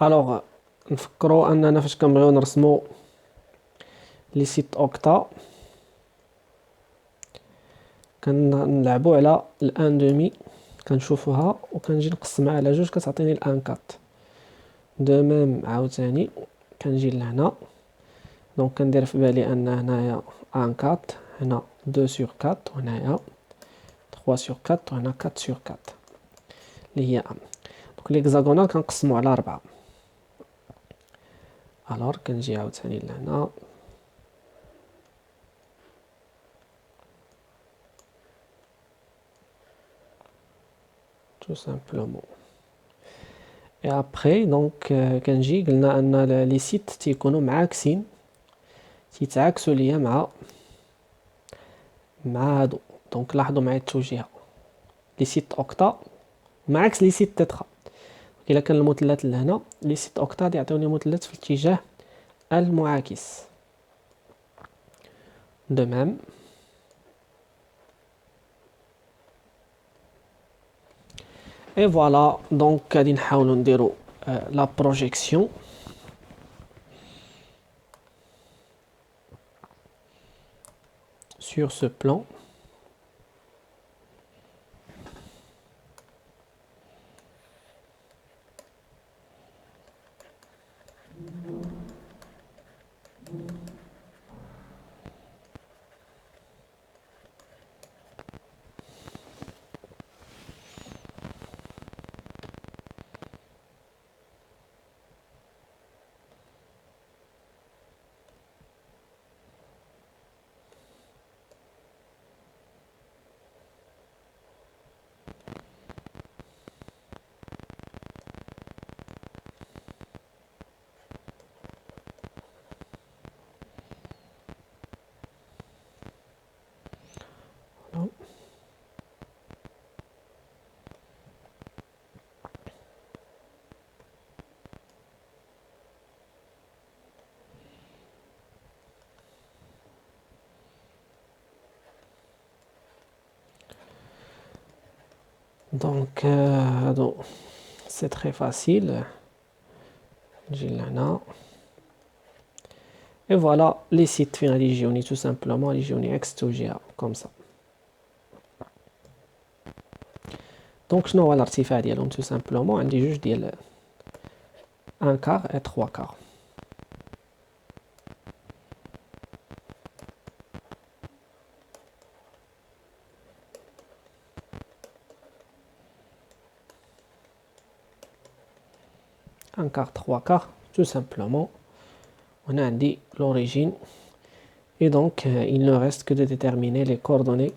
الوغ نفكرو اننا فاش كنبغيو نرسمو لي سيت اوكتا كنلعبو على الان دومي، كنشوفوها وكنجي نقسمها على جوج كتعطيني الان كات. دو ميم عاوتاني كنجي لهنا، دونك كندير في بالي ان هنايا ان كات، هنا دو سور كات، وهنايا 3 سور كات، وهنا 4 سور كات اللي هي ان. دونك ليكزاغونال كنقسمو على 4. الوغ كنجي عاوتاني لهنا tout simplement. Et après donc كنجي قلنا ان لي سيت تيكونوا معاكسين، تيتعاكسوا ليا مع هادو. دونك لاحظوا معايا التوجيه، لي سيت اوكتا معاكس لي سيت تترا. الا كان المثلث لهنا، لي سيت اوكتا يعطيوني مثلث في الاتجاه المعاكس. دو ميم et voilà. donc غادي نحاولوا نديروا la projection sur ce plan. Donc c'est très facile. نجي لهنا et voilà les sites فين غادي يجيوني tout simplement، غادي يجيوني عكس التوجيه comme ça. دونك شنو هو الارتفاع ديالهم؟ tout simplement عندي جوج ديال 1 quart et 3 quarts. un quart 3 quarts tout simplement. On a dit l'origine et donc il ne reste que de déterminer les coordonnées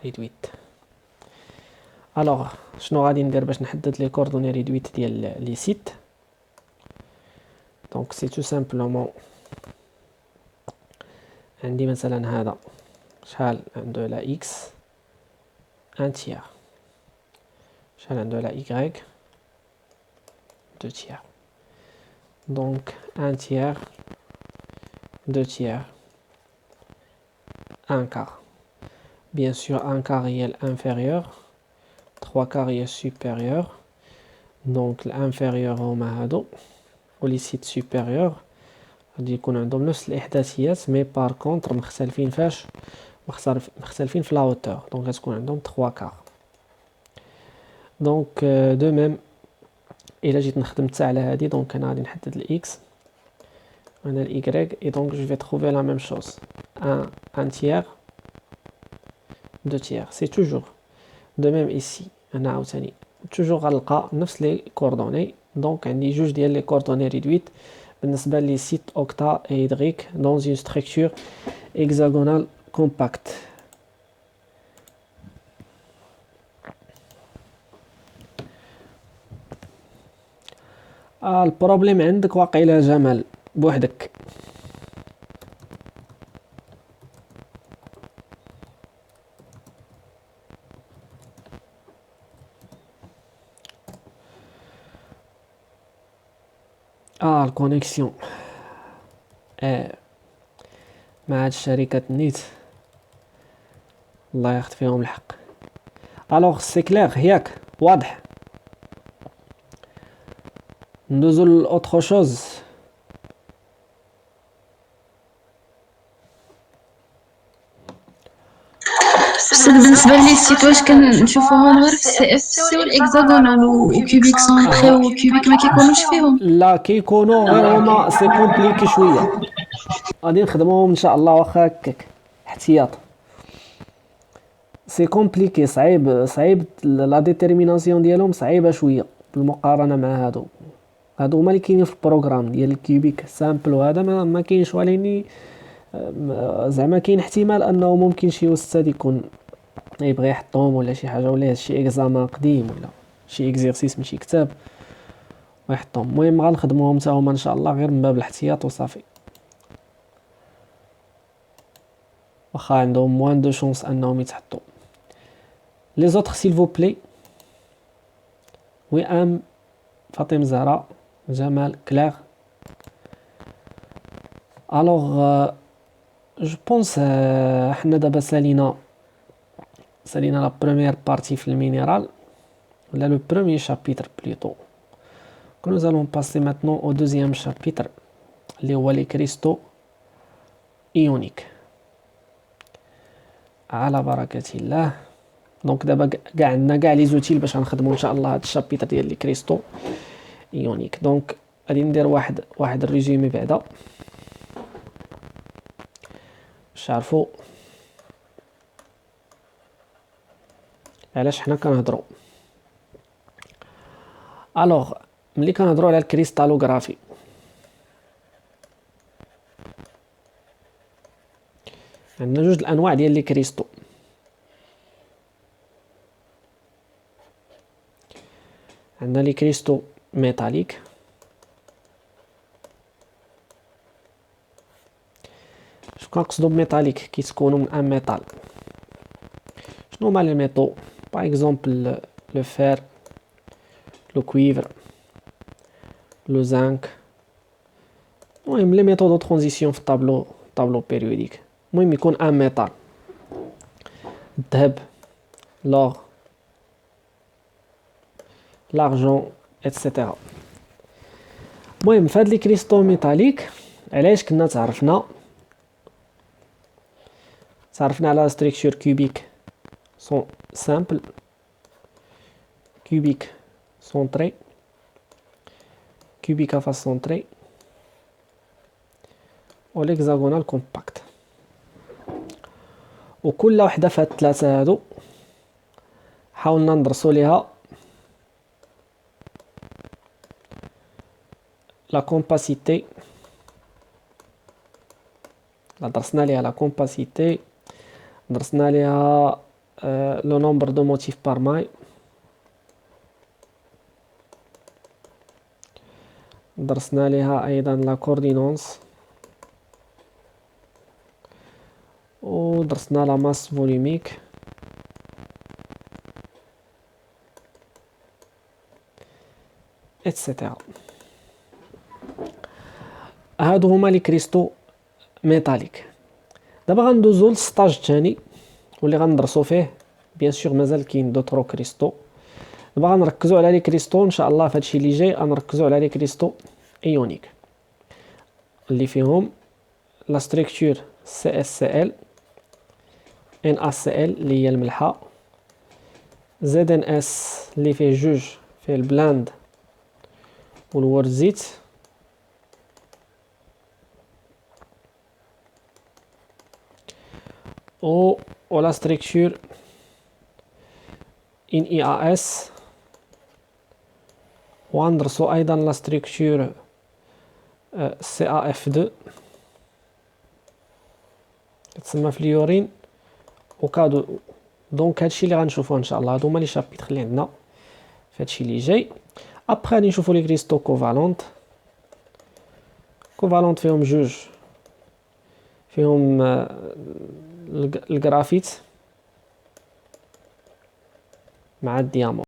réduites. Alors شنو غادي ندير باش نحدد les coordonnées réduites ديال les sites؟ donc c'est tout simplement عندي مثلا هذا شحال عنده لا x 1 tiers، شحال عنده لا y 2 tiers. donc 1 tiers 2 tiers 1 quart. bien sûr 1 quart est inférieur, 3 quarts est supérieur. donc l'inférieur هما هادو ولي سيت supérieur غادي يكون عندهم نفس الاحداثيات مي بار كونطر مختلفين فاش مختلفين في لا هوتور. دونك غتكون عندهم 3 كار. دونك دو ميم الا جيت نخدم حتى على هادي، دونك انا غادي نحدد الاكس وهنا الاي اي دونك جو في تروفي لا ميم شوز 1 تيير 2 تيير. سي توجور دو ميم ايسي، انا عاوتاني توجور غنلقى نفس لي كوردوني. دونك عندي جوج ديال لي كوردوني ريدويت بالنسبه لي سيت اوكتا ايدريك dans une structure hexagonale compacte. البروبليم عندك واقيلا جمال بوحدك. الكونيكسيون مع هاد الشركات النيت الله ياخذ فيهم الحق. الوغ سي كلير ياك واضح. ندوزو لاوتر شوز. بس بالنسبة لي السيت واش كنشوفوهم غير في السي اف سي والاكزاغونال وكيوبيك سونطري وكيوبيك ما كيكونوش فيهم. لا كيكونوا غير هما سي كومبليكي شويه، غادي نخدموهم ان شاء الله واخا هكاك احتياط. سي كومبليكي صعيب لا ديتيرميناسيون ديالهم صعيبه شويه بالمقارنه مع هادو هما اللي كاينين في البروغرام ديال الكيوبيك سامبل. وهذا ما كاينش وليني زعما كاين احتمال انه ممكن شي استاذ يكون يبغي يحطهم ولا شي حاجه، ولا شي اكزامان قديم ولا شي اكزيرسيس من شي كتاب ويحطهم. المهم غنخدموهم حتى هما ان شاء الله غير من باب الاحتياط وصافي، واخا عندهم موان دو شونس انهم يتحطوا. لي زوتر سيل فو بلي. وئام، فاطمه زهراء، جمال، كلير. الوغ جو بونس حنا دابا سالينا لا بروميير بارتي في المينيرال ولا لو بروميير شابيتر بليتو. nous allons passer maintenant au deuxième chapitre اللي هو لي كريستو ايونيك على بركة الله. دونك دابا كاع عندنا كاع لي زوتيل باش غنخدموا ان شاء الله هاد الشابيتر ديال لي كريستو ايونيك. دونك غادي ندير واحد الريزومي بعدا باش عرفوا علاش حنا كنهضروا. الوغ ملي كنهضروا على الكريستالوغرافي عندنا جوج الانواع ديال لي كريستو. عندنا لي كريستو ميتاليك شنو كنقصدوا بميتاليك؟ كيتكونوا من ان ميتال. شنو هما لي ميتو؟ باغ اكزومبل لو فير، لو كويفر، لو زانك. المهم لي ميثود دو ترانزيسيون في الطابلو بيريوديك. المهم يكون ان ميتال، الذهب، لور، لارجون ايتترا. المهم فهاد لي كريستو ميتاليك علاش كنا تعرفنا على لا ستركتور كوبيك سون سامبل، كوبيك سونطري، كوبيك افاس سونطري، و ليكزاغونال كومباكت. وكل وحده في هاد الثلاثه هادو حاولنا ندرسوا ليها لا كومباسيتي. درسنا ليها لا كومباسيتي، درسنا ليها لو نومبر دو موتيف بار ماي، درسنا ليها ايضا لا كوردينونس، ودرسنا لا ماس فوليميك، ايتترا. هادو هما لي كريستو ميتاليك. دابا غندوزو للسطاج الثاني واللي غندرسو فيه بيان سور مازال كاين دوطرو كريستو. دابا غنركزو على لي كريستو ان شاء الله. فهادشي اللي جاي غنركزو على لي كريستو ايونيك اللي فيهم لا ستركتور سي اس سي ال، ان اس سي ال اللي هي الملحه، زد ان اس اللي فيه جوج، فيه البلاند والورزيت، و لا ستركتور ان اي ا اس. وغندرسو ايضا لا ستركتور سي ا اف 2 تسمى فليورين وكادو. دونك هادشي اللي غنشوفوه ان شاء الله. هادو هما لي شابيتر اللي عندنا في هادشي اللي جاي. ابخي غادي نشوفو لي كريستو كوفالونت. فيهم جوج، فيهم الجرافيت مع الديامون.